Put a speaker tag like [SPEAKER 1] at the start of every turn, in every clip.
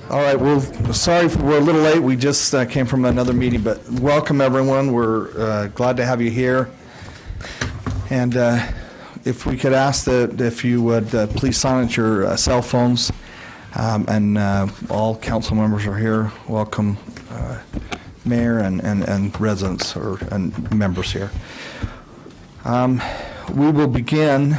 [SPEAKER 1] All right, well, sorry we're a little late. We just came from another meeting, but welcome everyone. We're glad to have you here. And if we could ask that if you would please silence your cell phones, and all council members are here. Welcome, mayor and residents and members here. We will begin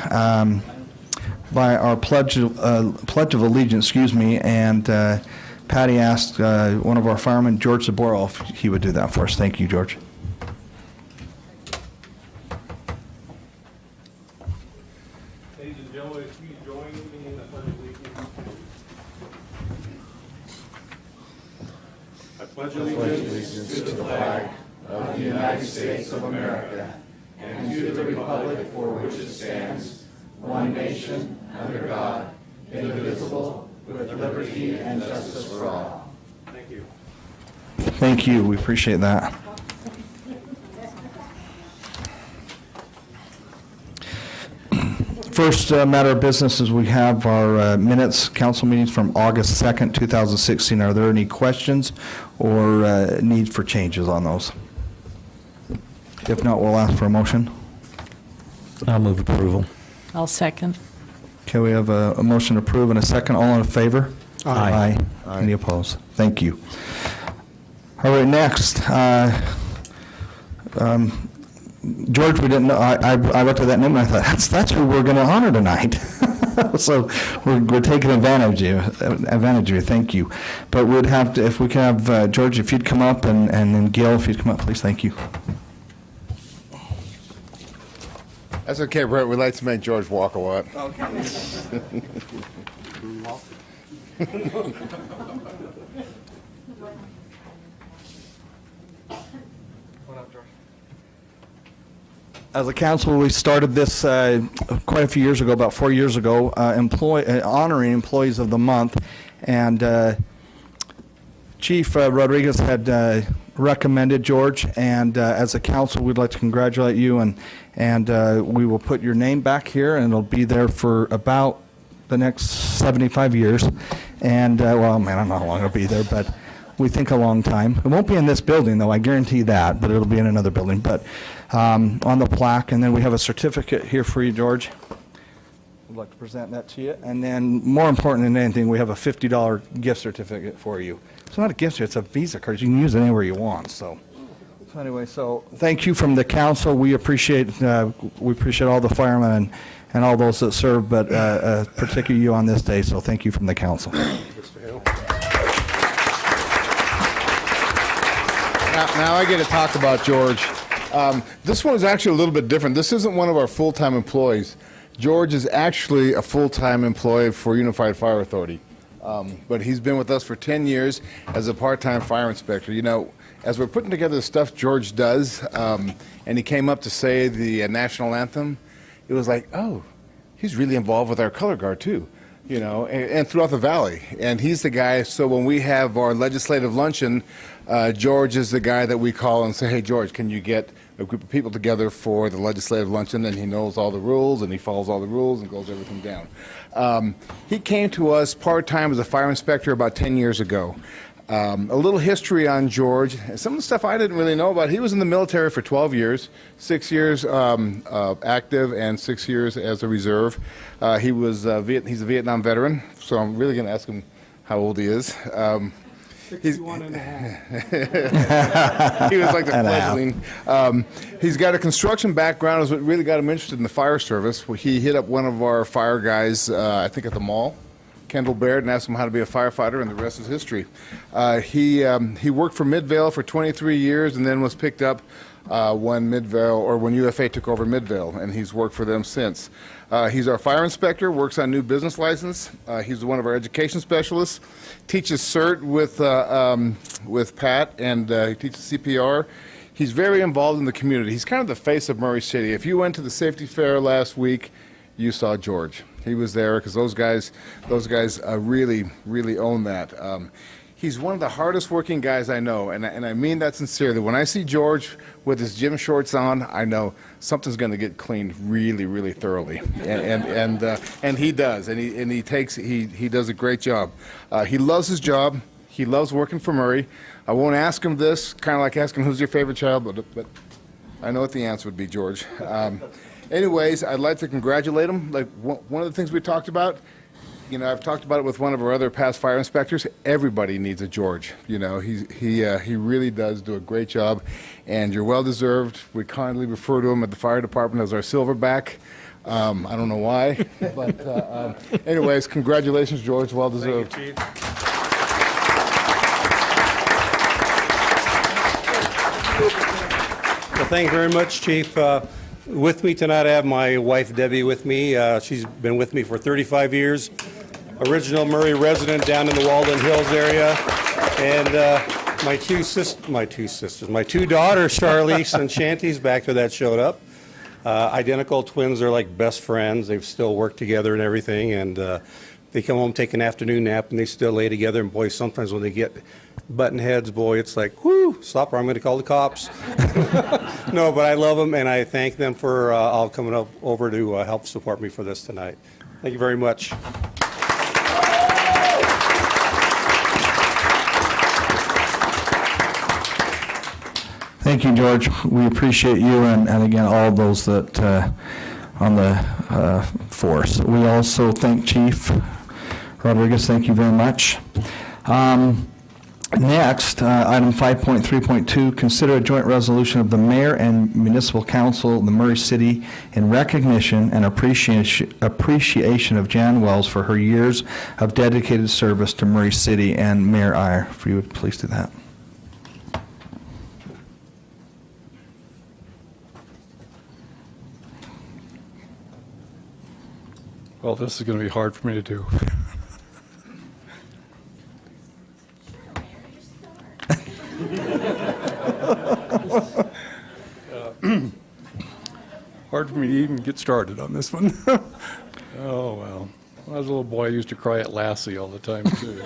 [SPEAKER 1] by our pledge of allegiance, and Patty asked one of our firemen, George Zaboro, if he would do that for us. Thank you, George.
[SPEAKER 2] Ladies and gentlemen, if you join me in the pledge of allegiance. I pledge allegiance to the flag of the United States of America and to the republic for which it stands, one nation, under God, indivisible, with liberty and justice for all. Thank you.
[SPEAKER 1] Thank you. We appreciate that. First matter of business is we have our minutes, council meetings from August 2nd, 2016. Are there any questions or need for changes on those? If not, we'll ask for a motion.
[SPEAKER 3] I'll move approval.
[SPEAKER 4] I'll second.
[SPEAKER 1] Okay, we have a motion to approve and a second. All in favor?
[SPEAKER 3] Aye.
[SPEAKER 1] Aye. Any opposed? Thank you. All right, next. George, we didn't know. I looked at that name and I thought, that's who we're going to honor tonight. So we're taking advantage of you. Thank you. But we'd have to, if we can have George, if you'd come up, and then Gil, if you'd come up, please. Thank you.
[SPEAKER 5] That's okay, Brett. We like to make George walk a lot.
[SPEAKER 1] Okay. As a council, we started this quite a few years ago, about 4 years ago, honoring Employees of the Month. And Chief Rodriguez had recommended George, and as a council, we'd like to congratulate you, and we will put your name back here, and it'll be there for about the next 75 years. And, well, man, I don't know how long it'll be there, but we think a long time. It won't be in this building, though, I guarantee that, but it'll be in another building. But on the plaque, and then we have a certificate here for you, George. I'd like to present that to you. And then, more important than anything, we have a $50 gift certificate for you. It's not a gift certificate, it's a Visa card. You can use it anywhere you want. So anyway, so thank you from the council. We appreciate all the firemen and all those that serve, but particularly you on this day. So thank you from the council.
[SPEAKER 5] Now I get to talk about George. This one is actually a little bit different. This isn't one of our full-time employees. George is actually a full-time employee for Unified Fire Authority. But he's been with us for 10 years as a part-time fire inspector. You know, as we're putting together the stuff George does, and he came up to say the national anthem, it was like, oh, he's really involved with our color guard too, you know, and throughout the valley. And he's the guy, so when we have our legislative luncheon, George is the guy that we call and say, hey, George, can you get a group of people together for the legislative luncheon? And he knows all the rules, and he follows all the rules and goes everything down. He came to us part-time as a fire inspector about 10 years ago. A little history on George. Some of the stuff I didn't really know about. He was in the military for 12 years, 6 years active and 6 years as a reserve. He's a Vietnam veteran, so I'm really going to ask him how old he is.
[SPEAKER 2] 61 and a half.
[SPEAKER 5] He was like the fledgling. He's got a construction background, is what really got him interested in the fire service. He hit up one of our fire guys, I think at the mall, Kendall Baird, and asked him how to be a firefighter, and the rest is history. He worked for Midvale for 23 years and then was picked up when UFA took over Midvale, and he's worked for them since. He's our fire inspector, works on new business license. He's one of our education specialists, teaches CERT with Pat, and he teaches CPR. He's very involved in the community. He's kind of the face of Murray City. If you went to the safety fair last week, you saw George. He was there because those guys really, really own that. He's one of the hardest working guys I know, and I mean that sincerely. When I see George with his gym shorts on, I know something's going to get cleaned really, really thoroughly, and he does, and he does a great job. He loves his job. He loves working for Murray. I won't ask him this, kind of like asking who's your favorite child, but I know what the answer would be, George. Anyways, I'd like to congratulate him. Like one of the things we talked about. You know, I've talked about it with one of our other past fire inspectors. Everybody needs a George. You know, he really does do a great job, and you're well deserved. We kindly refer to him at the fire department as our silverback. I don't know why, but anyways, congratulations, George. Well deserved.
[SPEAKER 4] Thank you, Chief. Well, thank you very much, Chief. With me tonight, I have my wife, Debbie, with me. She's been with me for 35 years. Original Murray resident down in the Walden Hills area. And my two daughters, Charlize and Shanty's back there that showed up. Identical twins are like best friends. They've still worked together and everything. And they come home, take an afternoon nap, and they still lay together. And boy, sometimes when they get button heads, boy, it's like, whoo, stop or I'm going to call the cops. No, but I love them, and I thank them for all coming over to help support me for this tonight. Thank you very much.
[SPEAKER 1] Thank you, George. We appreciate you and again, all those that on the force. We also thank Chief Rodriguez. Thank you very much. Next, item 5.3.2, consider a joint resolution of the Mayor and Municipal Council of the Murray City in recognition and appreciation of Jan Wells for her years of dedicated service to Murray City. And Mayor Iyer, if you would please do that.
[SPEAKER 6] Well, this is going to be hard for me to do. Hard for me to even get started on this one. Oh, well. When I was a little boy, I used to cry at Lassie all the time, too.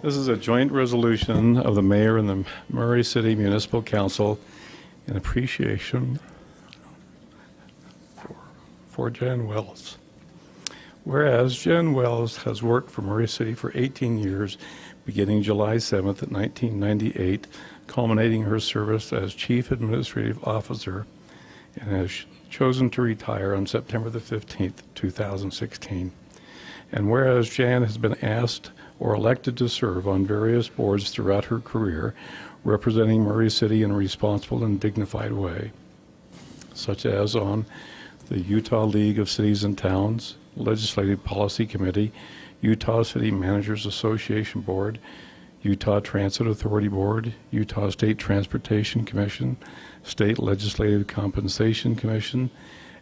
[SPEAKER 6] This is a joint resolution of the mayor and the Murray City Municipal Council in appreciation for Jan Wells. Whereas Jan Wells has worked for Murray City for 18 years, beginning July 7th, 1998, culminating her service as Chief Administrative Officer, and has chosen to retire on September the 15th, 2016. And whereas Jan has been asked or elected to serve on various boards throughout her career, representing Murray City in a responsible and dignified way, such as on the Utah League of Cities and Towns, Legislative Policy Committee, Utah City Managers Association Board, Utah Transit Authority Board, Utah State Transportation Commission, State Legislative Compensation Commission,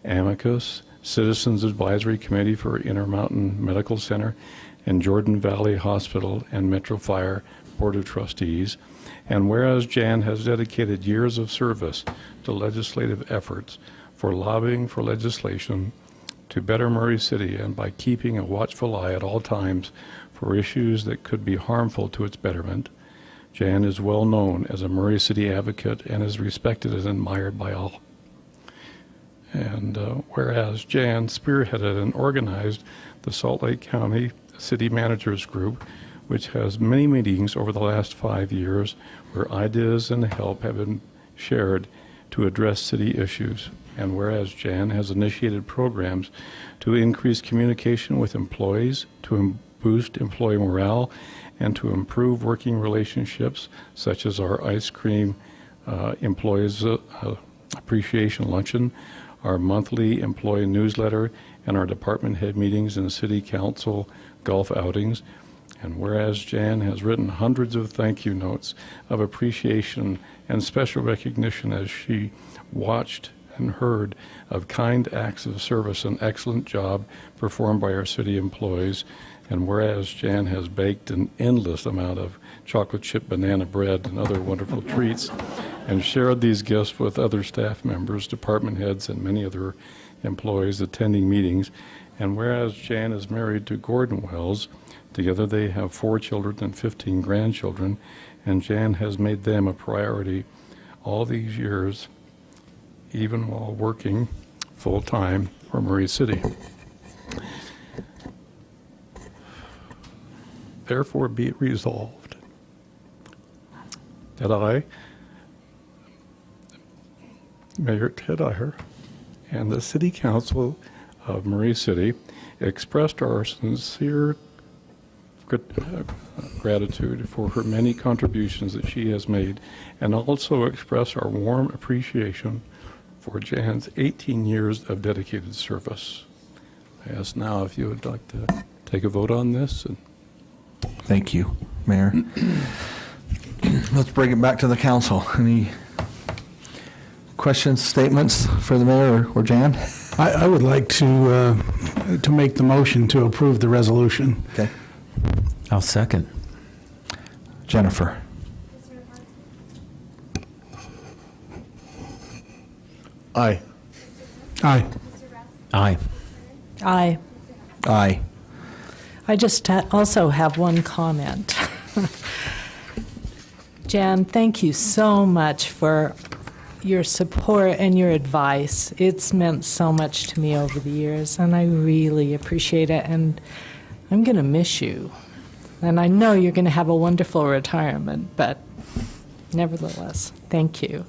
[SPEAKER 6] Amicus, Citizens Advisory Committee for Intermountain Medical Center, and Jordan Valley Hospital and Metro Fire Board of Trustees. And whereas Jan has dedicated years of service to legislative efforts for lobbying for legislation to better Murray City and by keeping a watchful eye at all times for issues that could be harmful to its betterment, Jan is well known as a Murray City advocate and is respected and admired by all. And whereas Jan spearheaded and organized the Salt Lake County City Managers Group, which has many meetings over the last 5 years where ideas and help have been shared to address city issues. And whereas Jan has initiated programs to increase communication with employees, to boost employee morale, and to improve working relationships, such as our ice cream employees appreciation luncheon, our monthly employee newsletter, and our department head meetings and city council golf outings. And whereas Jan has written hundreds of thank you notes of appreciation and special recognition as she watched and heard of kind acts of service and excellent job performed by our city employees. And whereas Jan has baked an endless amount of chocolate chip banana bread and other wonderful treats and shared these gifts with other staff members, department heads, and many other employees attending meetings. And whereas Jan is married to Gordon Wells, together they have 4 children and 15 grandchildren, and Jan has made them a priority all these years, even while working full-time for Murray City. Therefore be it resolved that I, Mayor Ted Iyer, and the City Council of Murray City expressed our sincere gratitude for her many contributions that she has made, and also express our warm appreciation for Jan's 18 years of dedicated service. I ask now if you would like to take a vote on this.
[SPEAKER 1] Thank you, Mayor. Let's bring it back to the council. Any questions, statements for the mayor or Jan?
[SPEAKER 7] I would like to make the motion to approve the resolution.
[SPEAKER 1] Okay.
[SPEAKER 3] I'll second.
[SPEAKER 1] Jennifer?
[SPEAKER 5] Aye.
[SPEAKER 7] Aye.
[SPEAKER 3] Aye.
[SPEAKER 8] Aye.
[SPEAKER 1] Aye.
[SPEAKER 8] I just also have one comment. Jan, thank you so much for your support and your advice. It's meant so much to me over the years, and I really appreciate it, and I'm going to miss you. And I know you're going to have a wonderful retirement, but nevertheless, thank you.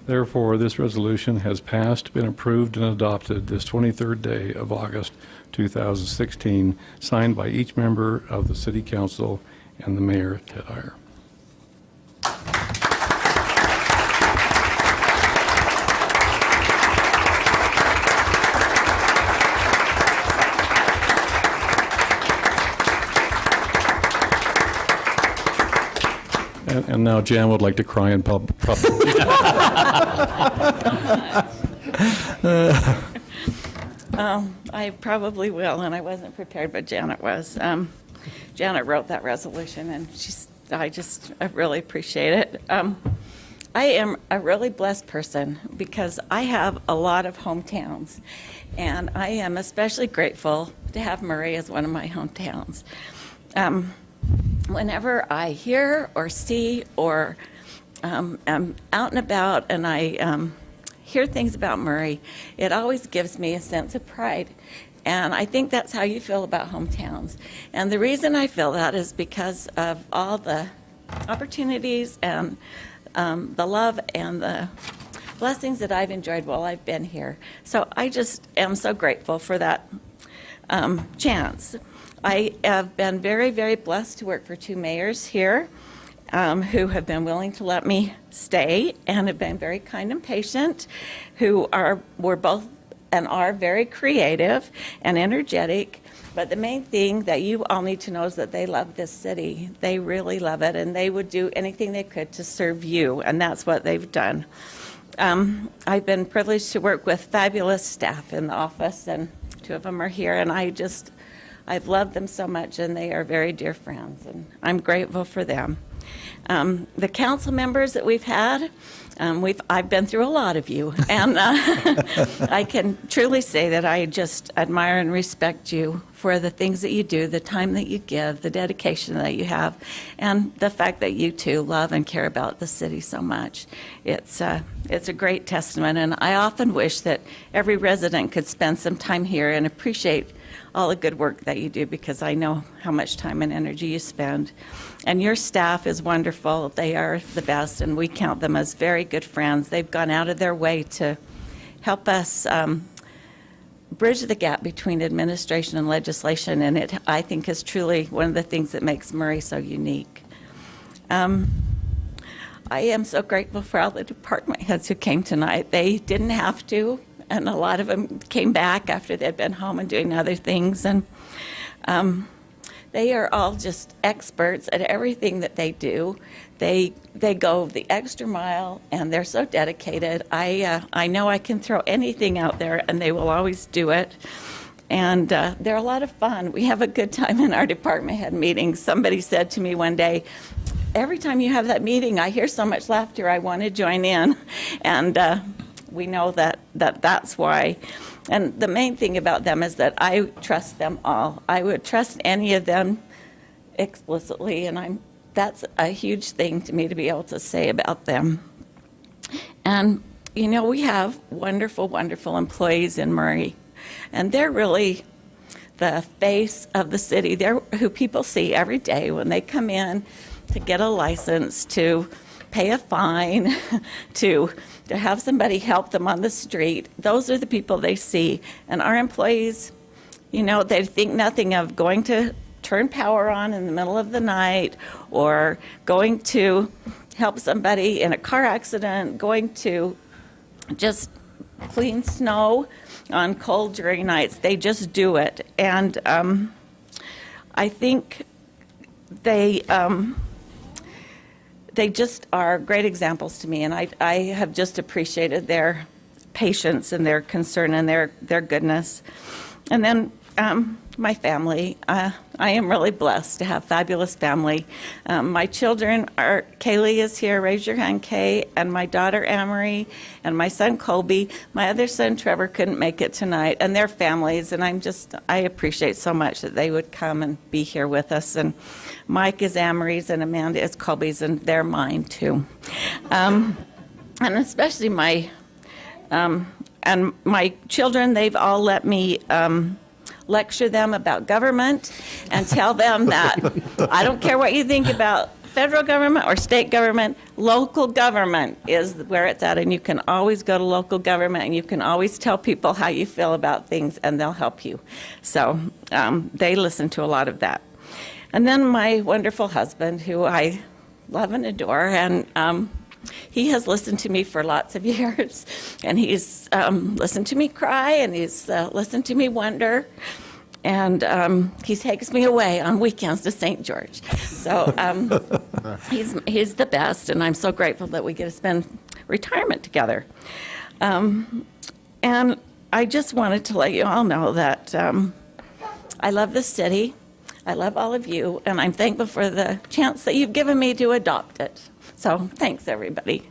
[SPEAKER 6] Therefore, this resolution has passed, been approved, and adopted this 23rd day of August 2016, signed by each member of the City Council and the Mayor, Ted Iyer. And now Jan would like to cry in public.
[SPEAKER 9] I probably will, and I wasn't prepared, but Janet was. Janet wrote that resolution, and I really appreciate it. I am a really blessed person because I have a lot of hometowns, and I am especially grateful to have Murray as one of my hometowns. Whenever I hear or see or am out and about and I hear things about Murray, it always gives me a sense of pride. And I think that's how you feel about hometowns. And the reason I feel that is because of all the opportunities and the love and the blessings that I've enjoyed while I've been here. So I just am so grateful for that chance. I have been very, very blessed to work for 2 mayors here who have been willing to let me stay and have been very kind and patient, were both and are very creative and energetic. But the main thing that you all need to know is that they love this city. They really love it, and they would do anything they could to serve you, and that's what they've done. I've been privileged to work with fabulous staff in the office, and 2 of them are here, and I've loved them so much, and they are very dear friends, and I'm grateful for them. The council members that we've had, I've been through a lot of you, and I can truly say that I just admire and respect you for the things that you do, the time that you give, the dedication that you have, and the fact that you too love and care about the city so much. It's a great testament, and I often wish that every resident could spend some time here and appreciate all the good work that you do, because I know how much time and energy you spend. And your staff is wonderful. They are the best, and we count them as very good friends. They've gone out of their way to help us bridge the gap between administration and legislation, and it, I think, is truly one of the things that makes Murray so unique. I am so grateful for all the department heads who came tonight. They didn't have to, and a lot of them came back after they'd been home and doing other things, and they are all just experts at everything that they do. They go the extra mile, and they're so dedicated. I know I can throw anything out there, and they will always do it. And they're a lot of fun. We have a good time in our department head meetings. Somebody said to me one day, every time you have that meeting, I hear so much laughter, I want to join in. And we know that's why. And the main thing about them is that I trust them all. I would trust any of them explicitly, and that's a huge thing to me to be able to say about them. And, you know, we have wonderful, wonderful employees in Murray, and they're really the face of the city. They're who people see every day when they come in to get a license, to pay a fine, to have somebody help them on the street. Those are the people they see. And our employees, you know, they think nothing of going to turn power on in the middle of the night, or going to help somebody in a car accident, going to just clean snow on cold, dreary nights. They just do it. And I think they just are great examples to me, and I have just appreciated their patience and their concern and their goodness. And then my family. I am really blessed to have a fabulous family. My children are, Kaylee is here, raise your hand, Kay, and my daughter Amory, and my son Colby. My other son Trevor couldn't make it tonight, and their families, and I appreciate so much that they would come and be here with us. And Mike is Amory's, and Amanda is Colby's, and they're mine too. And especially my children, they've all let me lecture them about government and tell them that I don't care what you think about federal government or state government, local government is where it's at, and you can always go to local government and you can always tell people how you feel about things and they'll help you. So they listen to a lot of that. And then my wonderful husband, who I love and adore, and he has listened to me for lots of years, and he's listened to me cry, and he's listened to me wonder, and he takes me away on weekends to St. George. So he's the best, and I'm so grateful that we get to spend retirement together. And I just wanted to let you all know that I love this city. I love all of you, and I'm thankful for the chance that you've given me to adopt it. So thanks, everybody.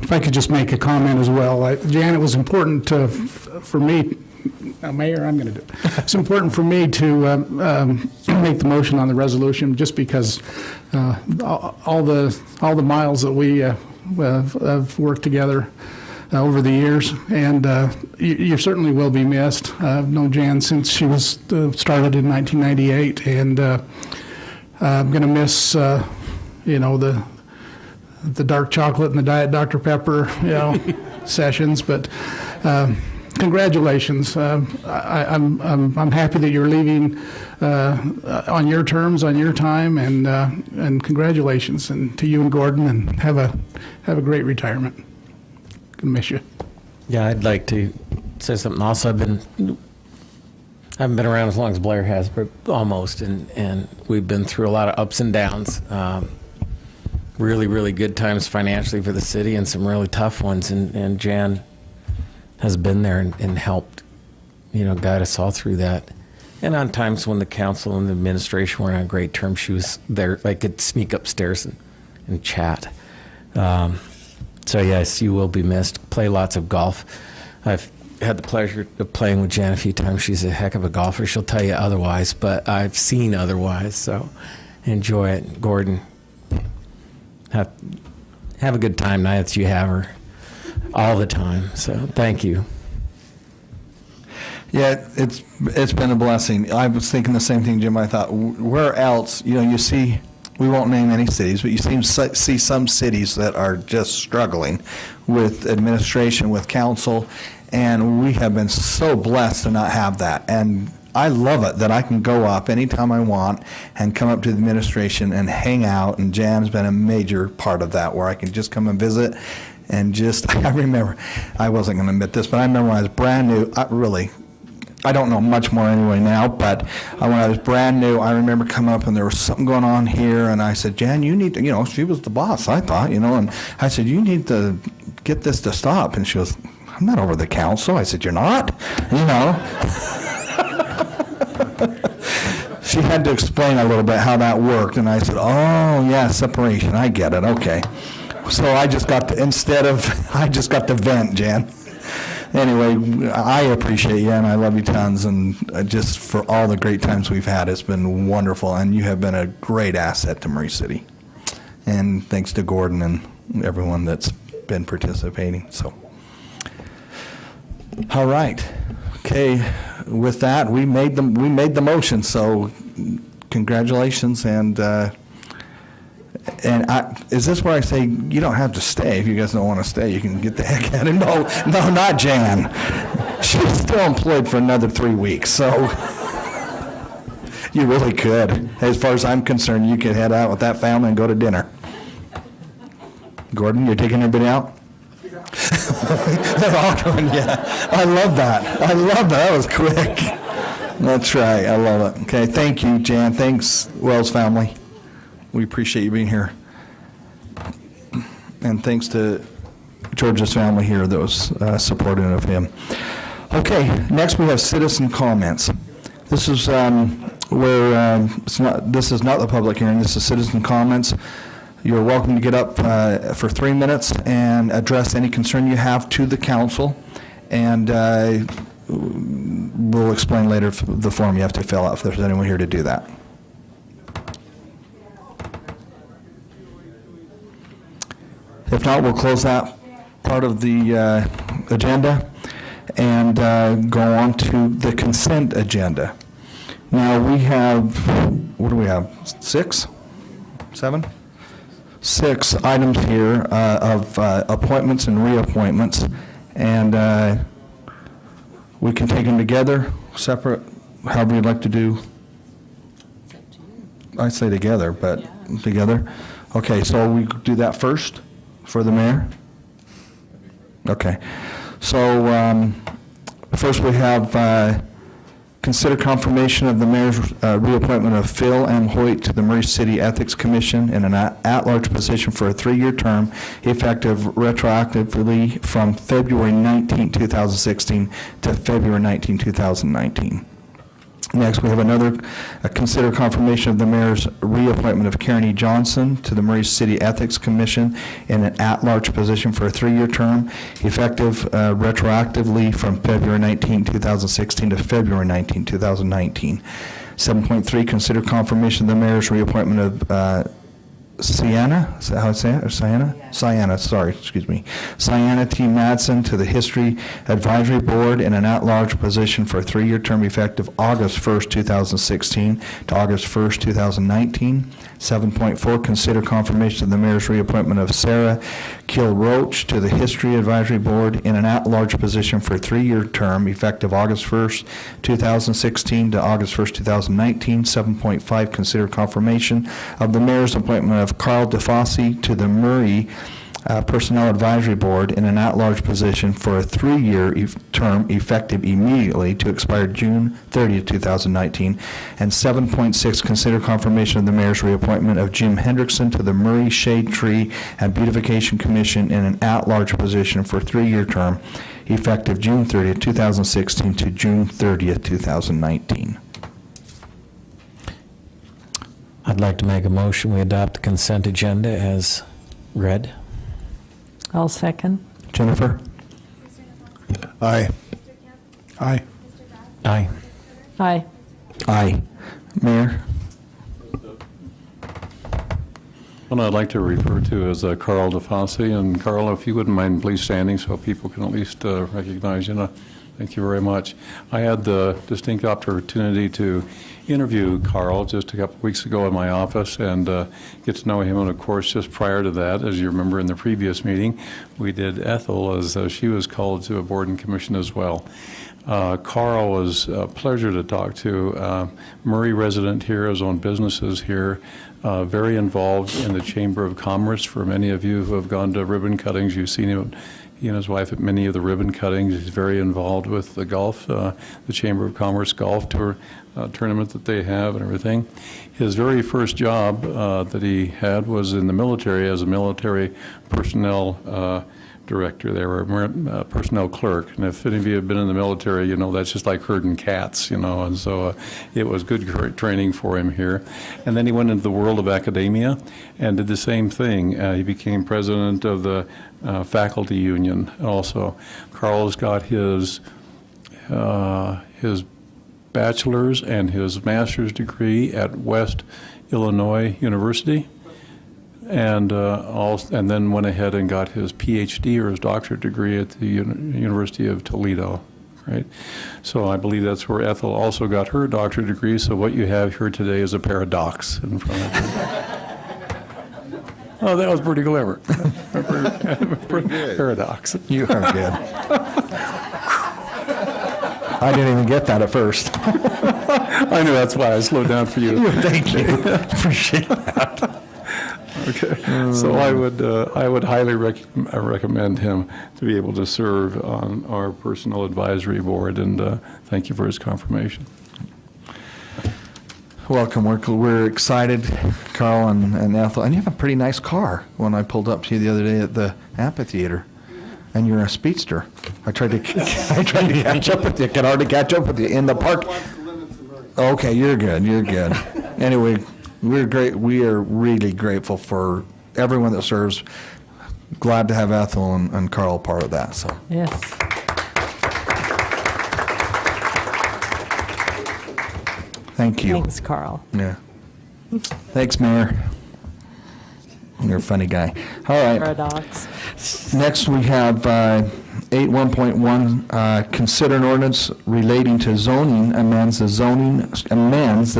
[SPEAKER 7] If I could just make a comment as well. Jan, it was important for me, Mayor, I'm going to do it. It's important for me to make the motion on the resolution, just because all the miles that we have worked together over the years, and you certainly will be missed. I've known Jan since she was started in 1998, and I'm going to miss the dark chocolate and the Diet Dr. Pepper sessions, but congratulations. I'm happy that you're leaving on your terms, on your time, and congratulations, and to you and Gordon, and have a great retirement. Gonna miss you.
[SPEAKER 3] Yeah, I'd like to say something also. I haven't been around as long as Blair has, but almost, and we've been through a lot of ups and downs. Really, really good times financially for the city, and some really tough ones, and Jan has been there and helped, guide us all through that. And on times when the council and the administration were on great terms, she was there. I could sneak upstairs and chat. So yes, you will be missed. Play lots of golf. I've had the pleasure of playing with Jan a few times. She's a heck of a golfer. She'll tell you otherwise, but I've seen otherwise. So enjoy it, Gordon. Have a good time now that you have her all the time. So thank you.
[SPEAKER 1] Yeah, it's been a blessing. I was thinking the same thing, Jim. I thought, where else, you see, we won't name any cities, but you see some cities that are just struggling with administration, with council, and we have been so blessed to not have that. And I love it that I can go up anytime I want and come up to the administration and hang out, and Jan's been a major part of that, where I can just come and visit. And I remember, I wasn't going to admit this, but I remember when I was brand new, I don't know much more anyway now, but when I was brand new, I remember coming up and there was something going on here, and I said, Jan, you need to, she was the boss, I thought, and I said, you need to get this to stop. And she goes, I'm not over the council. I said, you're not? she had to explain a little bit how that worked, and I said, oh, yeah, separation, I get it, okay. So I just got to, I just got to vent, Jan. Anyway, I appreciate you, and I love you tons, and just for all the great times we've had, it's been wonderful, and you have been a great asset to Murray City. And thanks to Gordon and everyone that's been participating, so. All right, okay, with that, we made the motion, so congratulations, and is this where I say, you don't have to stay? If you guys don't want to stay, you can get the heck out of it. No, not Jan. She's still employed for another 3 weeks, so you really could. As far as I'm concerned, you could head out with that family and go to dinner. Gordon, you're taking everybody out? They're all going, yeah. I love that. That was quick. That's right. I love it. Okay, thank you, Jan. Thanks, Wells family. We appreciate you being here. And thanks to George's family here that was supportive of him. Okay, next we have citizen comments. This is where this is not the public hearing, this is citizen comments. You're welcome to get up for 3 minutes and address any concern you have to the council, and we'll explain later the form you have to fill out if there's anyone here to do that. If not, we'll close that part of the agenda and go on to the consent agenda. Now we have, what do we have, 6, 7? 6 items here of appointments and reappointments, and we can take them together, separate, however you'd like to do. I say together, but together. Okay, so we do that first for the mayor? Okay. So first we have consider confirmation of the mayor's reappointment of Phil M. Hoyt to the Murray City Ethics Commission in an at-large position for a 3-year term, effective retroactively from February 19, 2016 to February 19, 2019. Next, we have consider confirmation of the mayor's reappointment of Karen E. Johnson to the Murray City Ethics Commission in an at-large position for a 3-year term, effective retroactively from February 19, 2016 to February 19, 2019. 7.3, consider confirmation of the mayor's reappointment of Sienna, is that how I say it, or Sienna? Sienna, sorry, excuse me. Sienna T. Madsen to the History Advisory Board in an at-large position for a 3-year term effective August 1st, 2016 to August 1st, 2019. 7.4, consider confirmation of the mayor's reappointment of Sarah Kill-Roach to the History Advisory Board in an at-large position for a 3-year term effective August 1st, 2016 to August 1st, 2019. 7.5, consider confirmation of the mayor's appointment of Carl DeFosse to the Murray Personnel Advisory Board in an at-large position for a 3-year term effective immediately to expire June 30, 2019. And 7.6, consider confirmation of the mayor's reappointment of Jim Hendrickson to the Murray Shade Tree and Beautification Commission in an at-large position for a 3-year term effective June 30, 2016 to June 30, 2019.
[SPEAKER 3] I'd like to make a motion, we adopt the consent agenda as read.
[SPEAKER 8] I'll second.
[SPEAKER 1] Jennifer?
[SPEAKER 5] Aye. Aye.
[SPEAKER 3] Aye.
[SPEAKER 8] Aye.
[SPEAKER 1] Aye. Mayor?
[SPEAKER 6] One I'd like to refer to is Carl DeFosse. And Carl, if you wouldn't mind please standing so people can at least recognize you. Thank you very much. I had the distinct opportunity to interview Carl just a couple of weeks ago in my office and get to know him. And of course, just prior to that, as you remember in the previous meeting, we did Ethel as she was called to a board and commission as well. Carl was a pleasure to talk to. Murray resident here, his own businesses here, very involved in the Chamber of Commerce. For many of you who have gone to ribbon cuttings, you've seen him. He and his wife at many of the ribbon cuttings. He's very involved with the golf, the Chamber of Commerce golf tour tournament that they have and everything. His very first job that he had was in the military as a military personnel director there, or personnel clerk. And if any of you have been in the military, you know that's just like herding cats, you know. And so it was good training for him here. And then he went into the world of academia and did the same thing. He became president of the faculty union also. Carl's got his bachelor's and his master's degree at West Illinois University, and then went ahead and got his PhD or his doctorate degree at the University of Toledo, right? So I believe that's where Ethel also got her doctorate degree. So what you have here today is a paradox in front of you. Oh, that was pretty clever. Paradox.
[SPEAKER 1] You are good. I didn't even get that at first.
[SPEAKER 6] I knew that's why I slowed down for you.
[SPEAKER 1] Thank you. Appreciate that.
[SPEAKER 6] Okay, so I would highly recommend him to be able to serve on our personal advisory board, and thank you for his confirmation.
[SPEAKER 1] Welcome. We're excited, Carl and Ethel. And you have a pretty nice car when I pulled up to you the other day at the amphitheater. And you're a speedster. I tried to catch up with you. Can hardly catch up with you in the park. Okay, you're good. You're good. Anyway, we're great. We are really grateful for everyone that serves. Glad to have Ethel and Carl part of that. So
[SPEAKER 8] Yes.
[SPEAKER 1] thank you.
[SPEAKER 8] Thanks, Carl.
[SPEAKER 1] Yeah. Thanks, Mayor. You're a funny guy. All right.
[SPEAKER 8] Paradox.
[SPEAKER 1] Next, we have 8.1.1, consider an ordinance relating to zoning, amends the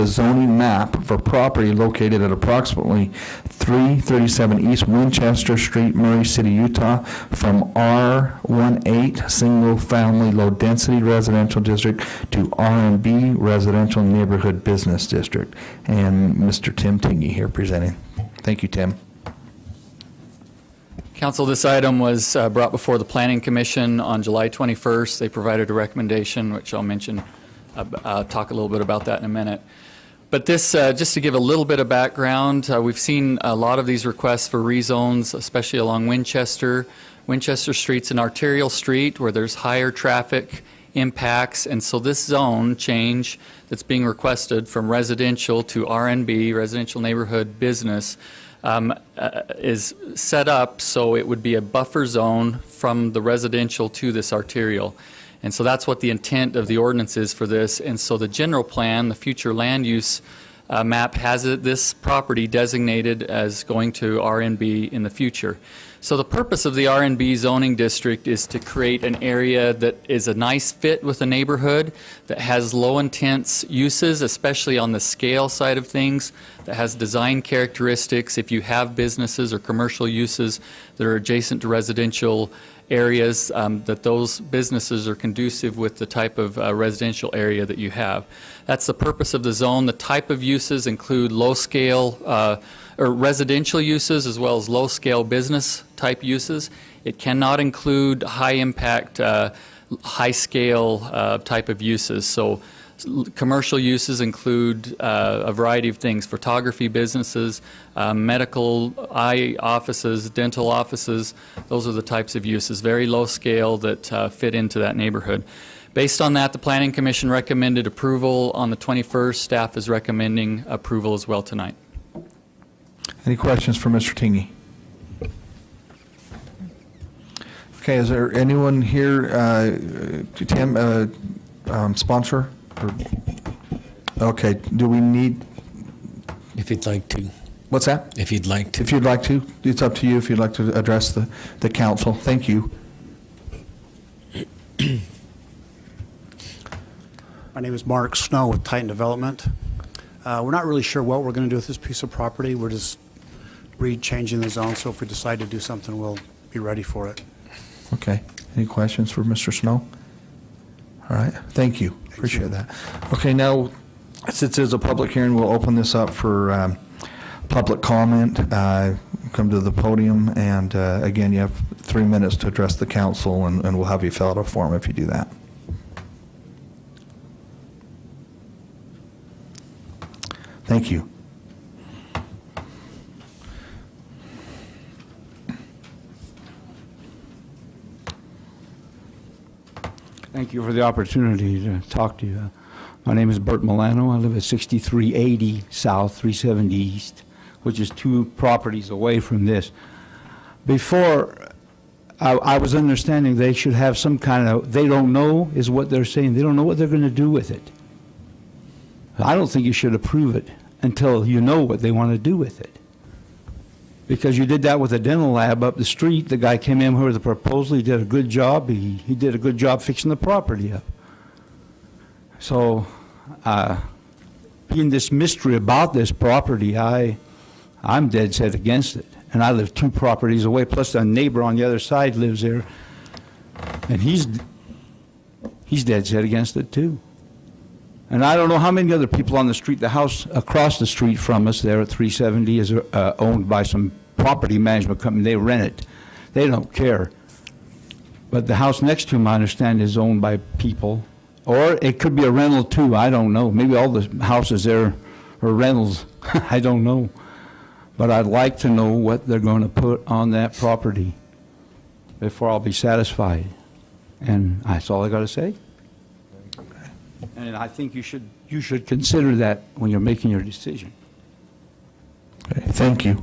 [SPEAKER 1] zoning map for property located at approximately 337 East Winchester Street, Murray City, Utah, from R18 Single Family Low Density Residential District to R&B Residential Neighborhood Business District. And Mr. Tim Tingey here presenting. Thank you, Tim.
[SPEAKER 10] Council, this item was brought before the Planning Commission on July 21st. They provided a recommendation, which I'll mention, talk a little bit about that in a minute. But this, just to give a little bit of background, we've seen a lot of these requests for rezones, especially along Winchester. Winchester Street's an arterial street where there's higher traffic impacts, and so this zone change that's being requested from residential to RNB, residential neighborhood business, is set up so it would be a buffer zone from the residential to this arterial. And so that's what the intent of the ordinance is for this. And so the general plan, the future land use map, has this property designated as going to RNB in the future. So the purpose of the RNB zoning district is to create an area that is a nice fit with the neighborhood, that has low intense uses, especially on the scale side of things, that has design characteristics. If you have businesses or commercial uses that are adjacent to residential areas, that those businesses are conducive with the type of residential area that you have. That's the purpose of the zone. The type of uses include low scale or residential uses as well as low scale business type uses. It cannot include high impact, high scale type of uses. So commercial uses include a variety of things: photography businesses, medical, eye offices, dental offices. Those are the types of uses, very low scale, that fit into that neighborhood. Based on that, the Planning Commission recommended approval on the 21st. Staff is recommending approval as well tonight.
[SPEAKER 1] Any questions for Mr. Tingey? Okay, is there anyone here, Tim, sponsor? Okay, do we need,
[SPEAKER 3] If you'd like to.
[SPEAKER 1] what's that?
[SPEAKER 3] If you'd like to.
[SPEAKER 1] If you'd like to, it's up to you if you'd like to address the council. Thank you.
[SPEAKER 11] My name is Mark Snow with Titan Development. We're not really sure what we're going to do with this piece of property. We're just changing the zone, so if we decide to do something, we'll be ready for it.
[SPEAKER 1] Okay, any questions for Mr. Snow? All right, thank you, appreciate that. Okay, now, since it's a public hearing, we'll open this up for public comment. Come to the podium, and again, you have 3 minutes to address the council, and we'll have you fill out a form if you do that. Thank you.
[SPEAKER 12] Thank you for the opportunity to talk to you. My name is Bert Milano. I live at 6380 South, 370 East, which is 2 properties away from this. Before, I was understanding they should have some kind of, they don't know is what they're saying. They don't know what they're going to do with it. I don't think you should approve it until you know what they want to do with it. Because you did that with a dental lab up the street. The guy came in with a proposal. He did a good job. He did a good job fixing the property up. So, being this mystery about this property, I'm dead set against it. And I live 2 properties away, plus a neighbor on the other side lives there. And he's dead set against it too. And I don't know how many other people on the street. The house across the street from us there at 370 is owned by some property management company. They rent it. They don't care. But the house next to him, I understand, is owned by people. Or it could be a rental too, I don't know. Maybe all the houses there are rentals, I don't know. But I'd like to know what they're going to put on that property before I'll be satisfied. And that's all I got to say. And I think you should consider that when you're making your decision.
[SPEAKER 1] Okay, thank you.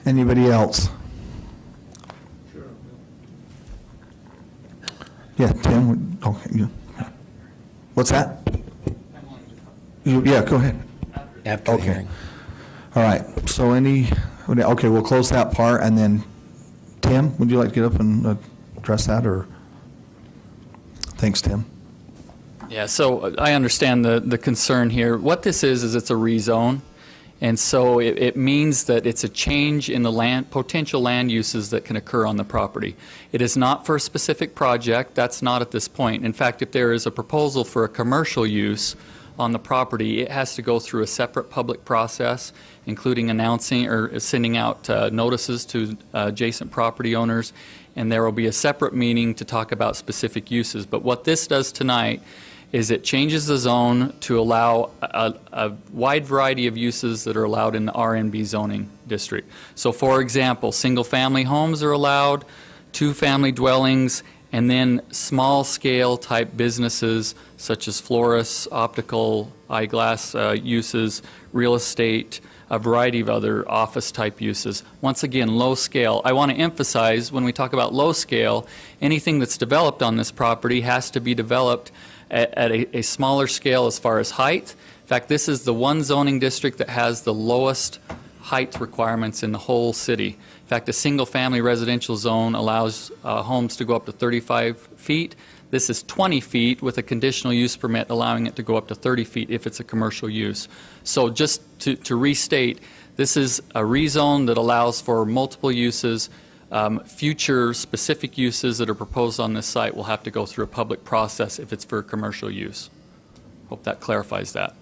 [SPEAKER 1] Anybody else? Yeah, Tim, okay. What's that? Yeah, go ahead.
[SPEAKER 3] After the
[SPEAKER 1] Okay.
[SPEAKER 3] hearing.
[SPEAKER 1] All right, so okay, we'll close that part, and then, Tim, would you like to get up and address that, or? Thanks, Tim.
[SPEAKER 10] Yeah, so I understand the concern here. What this is it's a rezone. And so it means that it's a change in the potential land uses that can occur on the property. It is not for a specific project. That's not at this point. In fact, if there is a proposal for a commercial use on the property, it has to go through a separate public process, including announcing or sending out notices to adjacent property owners, and there will be a separate meeting to talk about specific uses. But what this does tonight is it changes the zone to allow a wide variety of uses that are allowed in the RNB zoning district. So for example, single-family homes are allowed, 2-family dwellings, and then small-scale type businesses such as florists, optical, eyeglass uses, real estate, a variety of other office-type uses. Once again, low scale. I want to emphasize when we talk about low scale, anything that's developed on this property has to be developed at a smaller scale as far as height. In fact, this is the one zoning district that has the lowest height requirements in the whole city. In fact, a single-family residential zone allows homes to go up to 35 feet. This is 20 feet with a conditional use permit allowing it to go up to 30 feet if it's a commercial use. So just to restate, this is a rezone that allows for multiple uses. Future specific uses that are proposed on this site will have to go through a public process if it's for commercial use. Hope that clarifies that.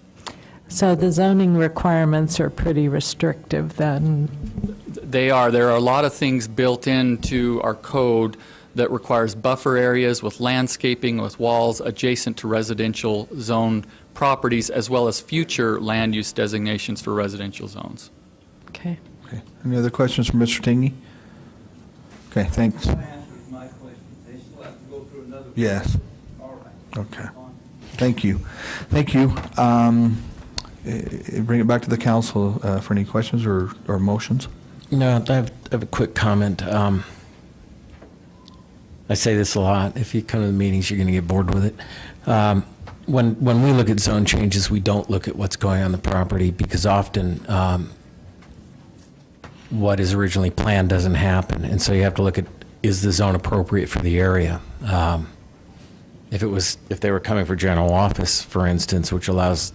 [SPEAKER 8] So the zoning requirements are pretty restrictive then?
[SPEAKER 10] They are. There are a lot of things built into our code that requires buffer areas with landscaping, with walls adjacent to residential zone properties, as well as future land use designations for residential zones.
[SPEAKER 8] Okay.
[SPEAKER 1] Okay. Any other questions from Mr. Tingy? Okay, thanks. Yes. Okay. Thank you. Thank you. Bring it back to the council for any questions or motions.
[SPEAKER 3] No, I have a quick comment. I say this a lot. If you come to the meetings, you're going to get bored with it. When we look at zone changes, we don't look at what's going on the property because often what is originally planned doesn't happen. And so you have to look at, is the zone appropriate for the area? If they were coming for general office, for instance, which allows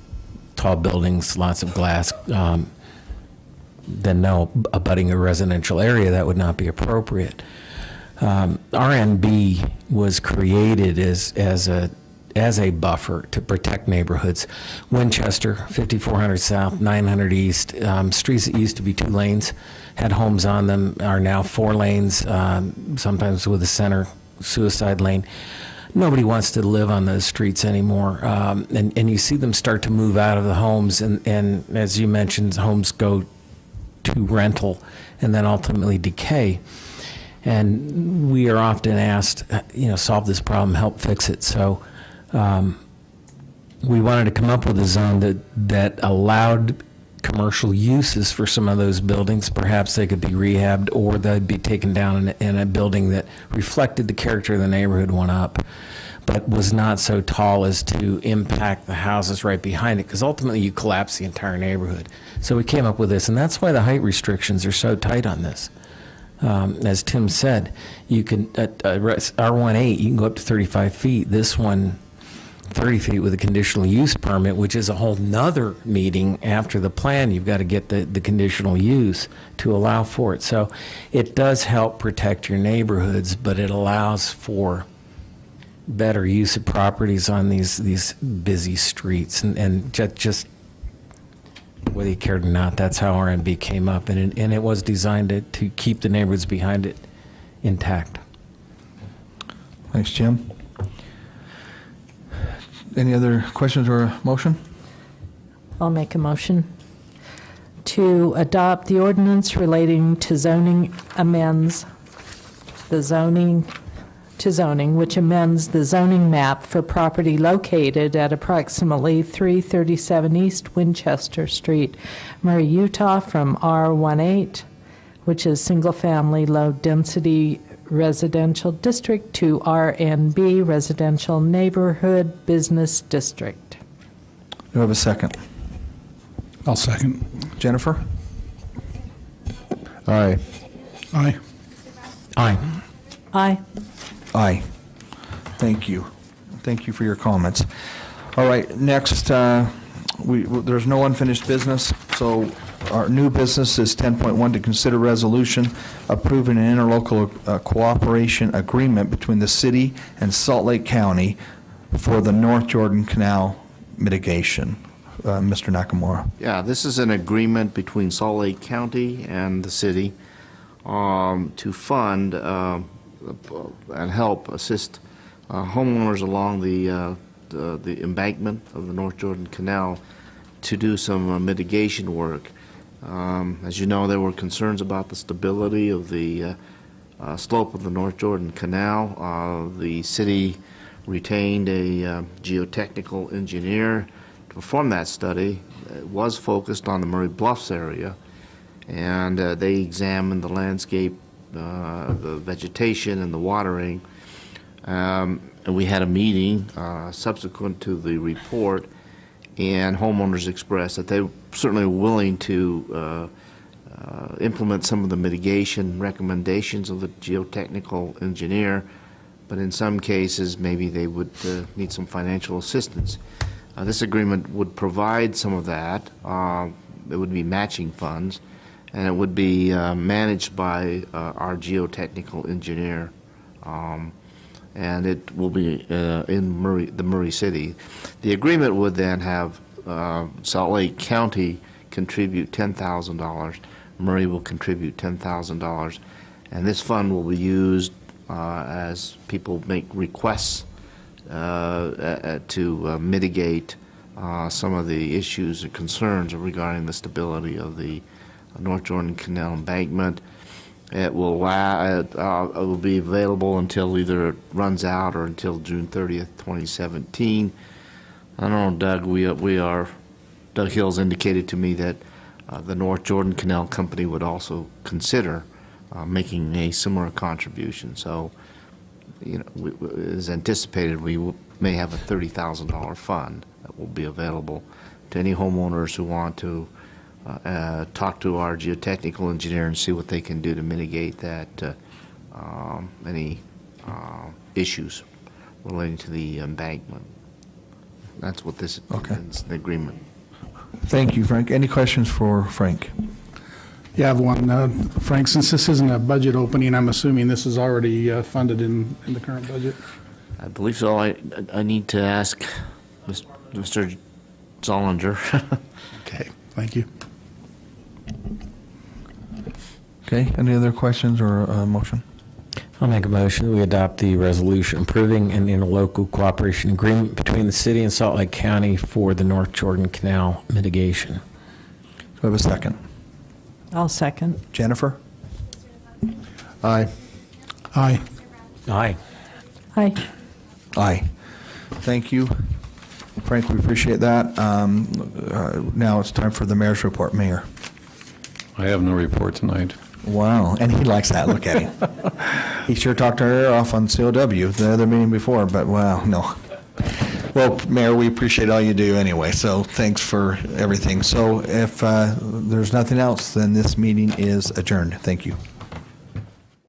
[SPEAKER 3] tall buildings, lots of glass, then no, abutting a residential area, that would not be appropriate. RNB was created as a buffer to protect neighborhoods. Winchester, 5400 South, 900 East, streets that used to be 2 lanes had homes on them are now 4 lanes, sometimes with a center suicide lane. Nobody wants to live on those streets anymore, and you see them start to move out of the homes, and as you mentioned, homes go to rental and then ultimately decay. And we are often asked, solve this problem, help fix it. So we wanted to come up with a zone that allowed commercial uses for some of those buildings. Perhaps they could be rehabbed, or they'd be taken down in a building that reflected the character of the neighborhood, went up, but was not so tall as to impact the houses right behind it, because ultimately you collapse the entire neighborhood. So we came up with this, and that's why the height restrictions are so tight on this. As Tim said, you can, at R18, you can go up to 35 feet. This one, 30 feet with a conditional use permit, which is a whole nother meeting after the plan. You've got to get the conditional use to allow for it. So it does help protect your neighborhoods, but it allows for better use of properties on these busy streets. And just whether you cared or not, that's how RMB came up. And it was designed to keep the neighborhoods behind it intact.
[SPEAKER 1] Thanks, Jim. Any other questions or motion?
[SPEAKER 8] I'll make a motion to adopt the ordinance relating to zoning amends the zoning to zoning, which amends the zoning map for property located at approximately 337 East Winchester Street, Murray, Utah, from R18, which is single-family low-density residential district, to RNB, residential neighborhood business district.
[SPEAKER 1] Do I have a second?
[SPEAKER 7] I'll second.
[SPEAKER 1] Jennifer?
[SPEAKER 5] Aye.
[SPEAKER 7] Aye.
[SPEAKER 3] Aye.
[SPEAKER 8] Aye.
[SPEAKER 1] Aye. Thank you. Thank you for your comments. All right, next, there's no unfinished business, so our new business is 10.1, to consider resolution approving an interlocal cooperation agreement between the city and Salt Lake County for the North Jordan Canal mitigation. Mr. Nakamura.
[SPEAKER 2] Yeah, this is an agreement between Salt Lake County and the city to fund and help assist homeowners along the embankment of the North Jordan Canal to do some mitigation work. As you know, there were concerns about the stability of the slope of the North Jordan Canal. The city retained a geotechnical engineer to perform that study. It was focused on the Murray Bluffs area, and they examined the landscape, the vegetation, and the watering. And we had a meeting subsequent to the report, and homeowners expressed that they were certainly willing to implement some of the mitigation recommendations of the geotechnical engineer, but in some cases maybe they would need some financial assistance. This agreement would provide some of that. It would be matching funds, and it would be managed by our geotechnical engineer, and it will be in the Murray City. The agreement would then have Salt Lake County contribute $10,000, Murray will contribute $10,000, and this fund will be used as people make requests to mitigate some of the issues and concerns regarding the stability of the North Jordan Canal embankment. It will be available until either it runs out or until June 30th, 2017. I don't know, Doug, Doug Hill's indicated to me that the North Jordan Canal Company would also consider making a similar contribution. So, as anticipated, we may have a $30,000 fund that will be available to any homeowners who want to talk to our geotechnical engineer and see what they can do to mitigate that any issues relating to the embankment. That's what this is, the agreement.
[SPEAKER 1] Thank you, Frank. Any questions for Frank?
[SPEAKER 7] Yeah, I have one. Frank, since this isn't a budget opening, I'm assuming this is already funded in the current budget?
[SPEAKER 2] I believe so. I need to ask Mr. Zollinger.
[SPEAKER 7] Okay, thank you.
[SPEAKER 1] Okay, any other questions or motion?
[SPEAKER 3] I'll make a motion that we adopt the resolution approving an interlocal cooperation agreement between the city and Salt Lake County for the North Jordan Canal mitigation.
[SPEAKER 1] Do I have a second?
[SPEAKER 8] I'll second.
[SPEAKER 1] Jennifer?
[SPEAKER 5] Aye.
[SPEAKER 7] Aye.
[SPEAKER 3] Aye.
[SPEAKER 8] Aye.
[SPEAKER 1] Aye. Thank you. Frank, we appreciate that. Now it's time for the mayor's report. Mayor.
[SPEAKER 6] I have no report tonight.
[SPEAKER 1] Wow, and he likes that. Look at him. He sure talked our ear off on COW, the other meeting before, but wow, no. Well, Mayor, we appreciate all you do anyway, so thanks for everything. So if there's nothing else, then this meeting is adjourned. Thank you.